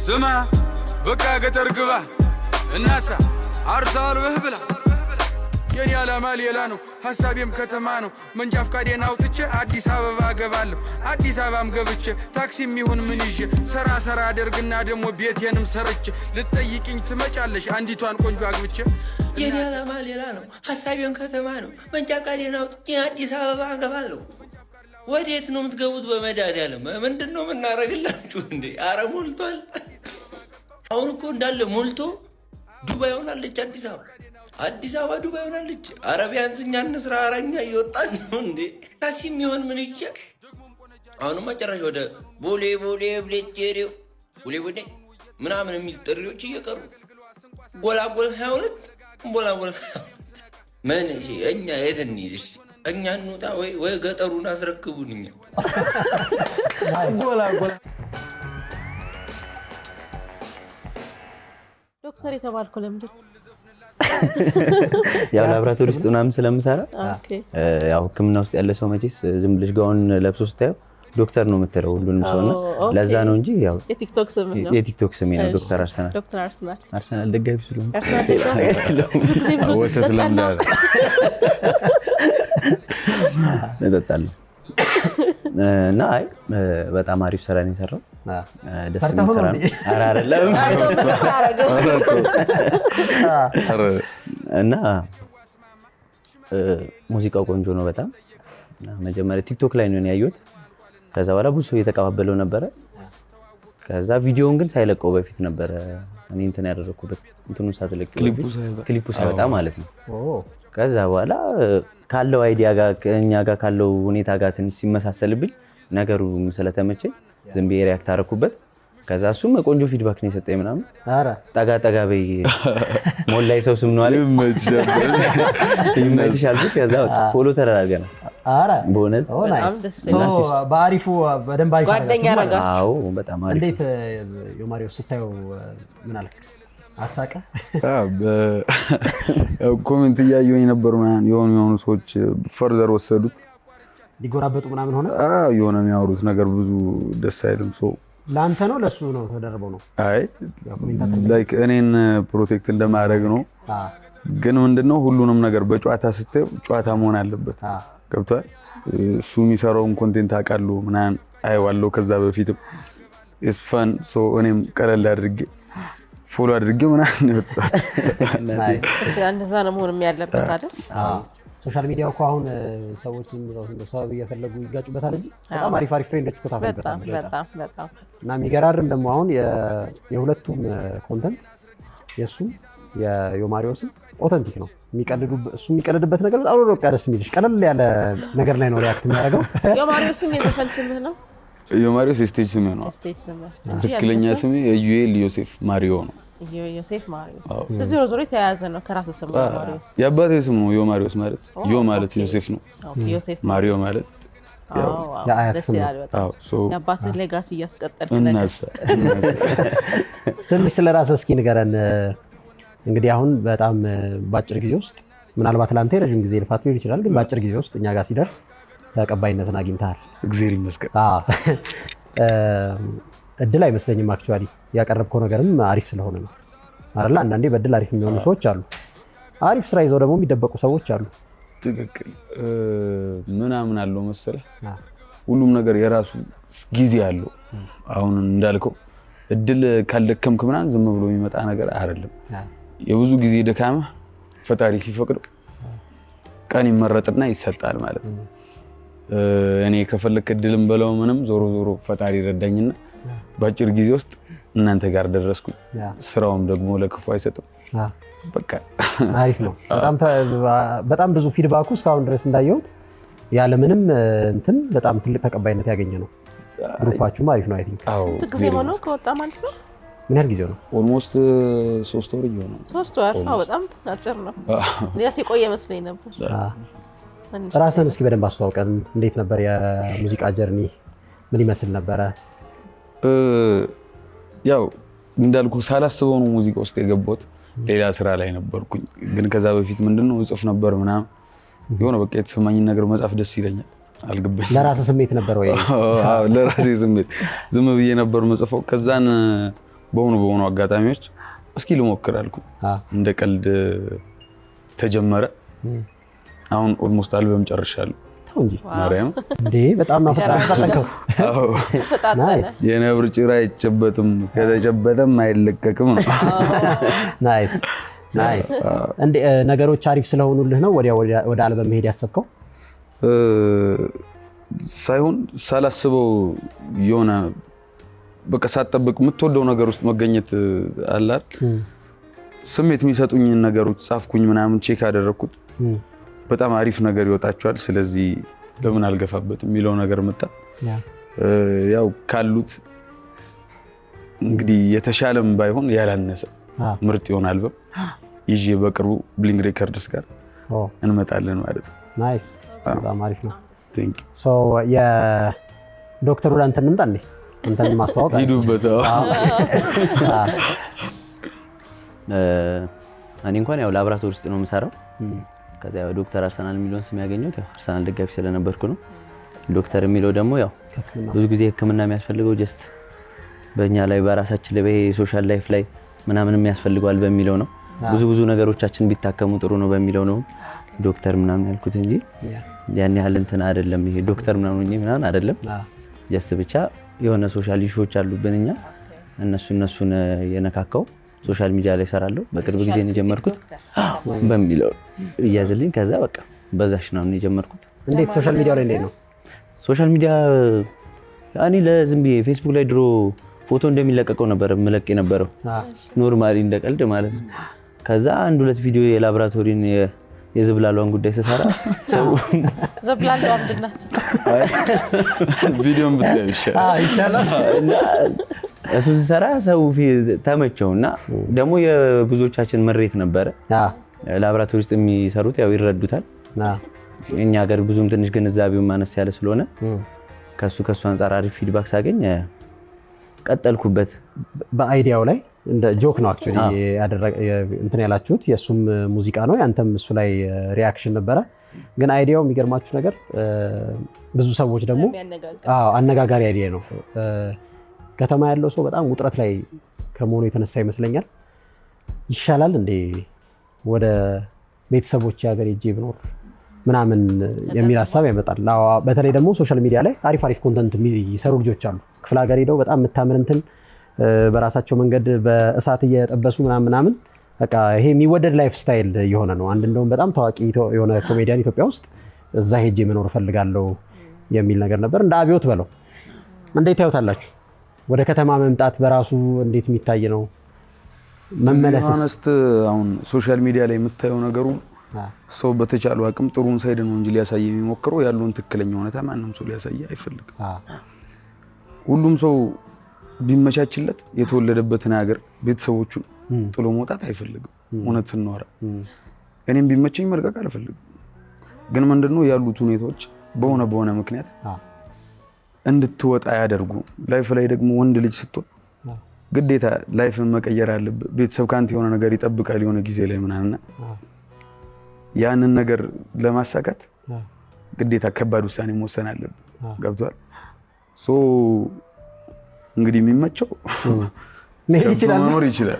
سمع بكا قطر قبا الناس عرسال وهبلا يا لا مالي لانو حسابيم كتمانو من جاف قادين اوتچ አዲስ አበባ ገባለሁ አዲስ አበባም ገብቼ ታክሲም ይሁን ምን ይዤ ሰራ አደርግና ደሞ ቤቴንም ሰርቼ ልጠይቅኝ ትመጫለሽ አንዲቷን ቆንጆ አግብቼ የኔ ላ ማልያ ነው ሐሳቤን ከተማነው መንጃ ቃዴን አውጥቼ አዲስ አበባ ገባለሁ ወዴት ነው የምትገቡት በመዳዳለም ምንድነው ምናረግላችሁ እንዴ አረ ሞልቷል አሁን እኮ እንዳለ ሞልቶ ዱባይ ሆናለች አዲስ አበባ ዱባይ ሆናለች አረቢያን ዝኛ እንስራ አራኛ እየወጣን ነው እንዴ ታክሲም ይሁን ምን ይቻ አሁን መጨረሻ ወደ ቦሌ ብሌቴሪው ቦሌ ምናምን የሚል ጥሪዎች እየቀሩ ጎላጎል 22 ቦላጎል ምን እሺ እኛ የት እንሂድሽ እኛ እንውጣ ወይ ገጠሩን አስረክቡንኛ ጎላጎል ዶክተር የተባልኩ ለምንድን ያው ላብራቶሪ ውስጥ ምናምን ስለምሰራ ያው ህክምና ውስጥ ያለ ሰው መቼስ ዝም ብለሽ ጋውን ለብሶ ስታየው ዶክተር ነው የምትለው ሁሉንም ሰውና ለዛ ነው እንጂ ያው የቲክቶክ ስሜ ነው ዶክተር አርሰናል ደጋፊ ስለሆነ ወተት ለምዳል እጠጣለሁ እና አይ በጣም አሪፍ ስራ ነው የሰራው ደስ የሚል ስራ ነው አይደለም እና ሙዚቃው ቆንጆ ነው በጣም መጀመሪያ ቲክቶክ ላይ ነው ያየሁት ከዛ በኋላ ብዙ ሰው እየተቀባበለው ነበር ከዛ ቪዲዮውን ግን ሳይለቀው በፊት ነበር እኔ እንትን ያደረኩበት እንትኑን ሳትለቅ ክሊፑ ሳይወጣ ማለት ነው ከዛ በኋላ ካለው አይዲያ ጋር ከኛ ጋር ካለው ሁኔታ ጋር ትንሽ ሲመሳሰልብኝ ነገሩ ስለተመቸኝ ዝም ብዬ ሪአክት አደረኩበት ከዛ እሱም ቆንጆ ፊድባክ ነው የሰጠኝ ምናምን አረ ጠጋ በይ ሞላይ ሰው ስም ነው አለ ይመችሻል ከዛ ፎሎ ተደራገና አረ ቦነስ ባሪፉ በደንብ አይፋ ጓደኛ ያረጋ አዎ በጣም አሪፍ እንዴት ዮማሪዮ ስታየው ምን አልክ አሳቀ ኮሜንት ያየው የነበሩ ማን የሆኑ ሰዎች ፈርዘር ወሰዱት ሊጎራበጡ ምናምን ሆነ የሆነ የሚያወሩት ነገር ብዙ ደስ አይልም ሰው ላንተ ነው ለሱ ነው ተደርበው ነው አይ ላይክ እኔን ፕሮቴክት እንደማድረግ ነው ግን ምንድነው ሁሉንም ነገር በጨዋታ ስትይ ጨዋታ መሆን አለበት ገብቷል እሱ የሚሰራውን ኮንቴንት አቃሉ ምናን አይዋለው ከዛ በፊትም ኢስ ፈን ሶ እኔም ቀለል አድርጌ ፎሎ አድርጌ ምናን ይወጣል እንደዛ ነው መሆንም ያለበት አይደል ሶሻል ሚዲያው እኮ አሁን ሰዎች ሰው እየፈለጉ ይጋጩበታል እንጂ በጣም አሪፍ ፍሬንዶች እኮ ታፈርበታል በጣም እና የሚገራርም ደግሞ አሁን የሁለቱም ኮንተንት የሱም የዮማሪዮስም ኦተንቲክ ነው እሱ የሚቀልድበት ነገር በጣም ነው ደስ የሚልሽ ቀለል ያለ ነገር ላይ ነው ሪአክት የሚያደርገው ዮማሪዮስም የዘፈን ስምህ ነው ዮማሪዮስ ስቴጅ ስሜ ነው ትክክለኛ ስሜ ዮኤል ዮሴፍ ማሪዮ ነው ዮሴፍ ማሪዮ ስለዚህ ዞሮ የተያያዘ ነው ከራስ ስም ማሪዮስ ያባቴ ስም ነው ዮማሪዮስ ማለት ማለት ዮሴፍ ነው ዮሴፍ ማሪዮ ማለት ደስ ይላል በጣም ያባትህ ሌጋሲ እያስቀጠልክ ነገር ትንሽ ስለራስህ እስኪ ንገረን እንግዲህ አሁን በጣም ባጭር ጊዜ ውስጥ ምናልባት ላንተ ረጅም ጊዜ ልፋት ሊሆን ይችላል ግን ባጭር ጊዜ ውስጥ እኛ ጋር ሲደርስ ተቀባይነትን አግኝተሃል እግዚአብሔር ይመስገን እድል አይመስለኝም አክቹአሊ ያቀረብከው ነገርም አሪፍ ስለሆነ ነው አይደል አንዳንዴ በእድል አሪፍ የሚሆኑ ሰዎች አሉ አሪፍ ስራ ይዘው ደግሞ የሚደበቁ ሰዎች አሉ ትክክል ምናምን አለው መሰለህ ሁሉም ነገር የራሱ ጊዜ አለው አሁን እንዳልከው እድል ካልደከምክ ምናምን ዝም ብሎ የሚመጣ ነገር አይደለም የብዙ ጊዜ ደካማ ፈጣሪ ሲፈቅድ ቀን ይመረጥና ይሰጣል ማለት ነው እኔ ከፈለክ እድልም በለው ምንም ዞሮ ፈጣሪ ረዳኝና ባጭር ጊዜ ውስጥ እናንተ ጋር ደረስኩኝ ስራውም ደግሞ ለክፉ አይሰጥም በቃ አሪፍ ነው በጣም ብዙ ፊድባክ እስካሁን ድረስ እንዳየሁት ያለ ምንም እንትን በጣም ትልቅ ተቀባይነት ያገኘ ነው ግሩፓችሁም አሪፍ ነው አይ ቲንክ ስንት ጊዜ ሆነው ከወጣ ማለት ነው ምን ያህል ጊዜው ነው ኦልሞስት 3 ወር ይሆናል 3 ወር በጣም አጭር ነው ሊያስ የቆየ መስሎኝ ነበር ራስህን እስኪ በደንብ አስተዋውቀን እንዴት ነበር የሙዚቃ ጀርኒ ምን ይመስል ነበረ ያው እንዳልኩ ሳላስበው ነው ሙዚቃ ውስጥ የገባሁት ሌላ ስራ ላይ ነበርኩኝ ግን ከዛ በፊት ምንድነው እጽፍ ነበር ምናምን የሆነ በቃ የተሰማኝ ነገር መጻፍ ደስ ይለኛል አልገባኝ ለራስህ ስሜት ነበር ወይ አዎ ለራሴ ስሜት ዝም ብዬ ነበር መጽፈው ከዛን በሆኑ አጋጣሚዎች እስኪ ልሞክር አልኩ። እንደ ቀልድ ተጀመረ። አሁን ኦልሞስት አልበም ጨርሻለሁ። ተው እንጂ ማርያም እንዴ በጣም አፈጣጣከው። ናይስ የነብር ጭራ አይጨበጥም ከተጨበጠም አይለቀቅም ነው። ናይስ ናይስ። እንዴ ነገሮች አሪፍ ስለሆኑልህ ነው ወደ አልበም መሄድ ያሰብከው? ሳይሆን ሳላስበው የሆነ በቃ ሳትጠብቅ የምትወደው ነገር ውስጥ መገኘት አለ አይደል? ስሜት የሚሰጡኝን ነገሮች ጻፍኩኝ ምናምን ቼክ አደረኩት። በጣም አሪፍ ነገር ይወጣቸዋል። ስለዚህ ለምን አልገፋበትም የሚለው ነገር መጣ። ያው ካሉት እንግዲህ የተሻለም ባይሆን ያላነሰ ምርጥ ይሆን አልበም ይዤ በቅርቡ ብሊንግ ሬከርድስ ጋር እንመጣለን ማለት ነው። ናይስ በጣም አሪፍ ነው። ቴንክ ዩ ሶ የዶክተር ወደ አንተ እንምጣ እንዴ? አንተን ማስተዋወቅ ሂዱበት። እኔ እንኳን ያው ላብራቶሪ ውስጥ ነው የምሰራው። ከዛ ያው ዶክተር አርሰናል የሚለውን ስም ያገኘሁት ያው አርሰናል ደጋፊ ስለነበርኩ ነው። ዶክተር የሚለው ደግሞ ያው ብዙ ጊዜ ሕክምና የሚያስፈልገው ጀስት በእኛ ላይ በራሳችን ላይ ሶሻል ላይፍ ላይ ምናምን የሚያስፈልገዋል በሚለው ነው። ብዙ ነገሮቻችን ቢታከሙ ጥሩ ነው በሚለው ነው ዶክተር ምናምን ያልኩት እንጂ ያን ያህል እንትን አይደለም። ይሄ ዶክተር ምናምን አይደለም። ጀስት ብቻ የሆነ ሶሻል ኢሹዎች አሉብን እኛ እነሱን የነካካው ሶሻል ሚዲያ ላይ እሰራለሁ። በቅርብ ጊዜ ነው የጀመርኩት በሚለው እያዝልኝ። ከዛ በቃ በዛሽ ነው የጀመርኩት። እንዴት ሶሻል ሚዲያ ላይ እንዴት ነው? ሶሻል ሚዲያ እኔ ለዝም ብዬ ፌስቡክ ላይ ድሮ ፎቶ እንደሚለቀቀው ነበር ምለቅ የነበረው ኖርማሊ እንደቀልድ ማለት ነው። ከዛ 1-2 ቪዲዮ የላብራቶሪን የዝብላሏን ጉዳይ ስሰራ ሰው ዝብላሏ ምንድናት? ቪዲዮን ብታዩ ይሻላል። እሱ ስሰራ ሰው ተመቸውና ደግሞ የብዙዎቻችን ምሬት ነበረ። ላብራቶሪ ውስጥ የሚሰሩት ያው ይረዱታል። እኛ ሀገር ብዙም ትንሽ ግንዛቤው ማነስ ያለ ስለሆነ ከሱ አንፃር አሪፍ ፊድባክ ሳገኝ ቀጠልኩበት። በአይዲያው ላይ እንደ ጆክ ነው አክቹሊ እንትን ያላችሁት። የእሱም ሙዚቃ ነው ያንተም እሱ ላይ ሪያክሽን ነበረ። ግን አይዲያው የሚገርማችሁ ነገር ብዙ ሰዎች ደግሞ አነጋጋሪ አይዲያ ነው። ከተማ ያለው ሰው በጣም ውጥረት ላይ ከመሆኑ የተነሳ ይመስለኛል ይሻላል እንዴ ወደ ቤተሰቦች ሀገር ሄጄ ብኖር ምናምን የሚል ሀሳብ ያመጣል። በተለይ ደግሞ ሶሻል ሚዲያ ላይ አሪፍ ኮንተንት የሚሰሩ ልጆች አሉ። ክፍለ ሀገር ሄደው በጣም የምታምር እንትን በራሳቸው መንገድ በእሳት እየጠበሱ ምናምን በቃ ይሄ የሚወደድ ላይፍ ስታይል የሆነ ነው። አንድ እንደውም በጣም ታዋቂ የሆነ ኮሜዲያን ኢትዮጵያ ውስጥ እዛ ሄጄ መኖር እፈልጋለሁ የሚል ነገር ነበር። እንደ አብዮት በለው። እንዴት ታዩታላችሁ? ወደ ከተማ መምጣት በራሱ እንዴት የሚታይ ነው? መመለስ አነስት አሁን ሶሻል ሚዲያ ላይ የምታየው ነገሩ ሰው በተቻለው አቅም ጥሩን ሳይድ ነው እንጂ ሊያሳይ የሚሞክረው ያለውን ትክክለኛ ሁኔታ ማንም ሰው ሊያሳይ አይፈልግም። ሁሉም ሰው ቢመቻችለት የተወለደበትን ሀገር ቤተሰቦቹን ጥሎ መውጣት አይፈልግም። እውነት ስናወራ እኔም ቢመቸኝ መልቀቅ አልፈልግም። ግን ምንድነው ያሉት ሁኔታዎች በሆነ ምክንያት እንድትወጣ ያደርጉ። ላይፍ ላይ ደግሞ ወንድ ልጅ ስትሆን ግዴታ ላይፍን መቀየር አለበት። ቤተሰብ ካንተ የሆነ ነገር ይጠብቃል የሆነ ጊዜ ላይ ምናምን። ያንን ነገር ለማሳካት ግዴታ ከባድ ውሳኔ መወሰን አለበት። ገብቷል? ሶ እንግዲህ የሚመቸው መሄድ ይችላል።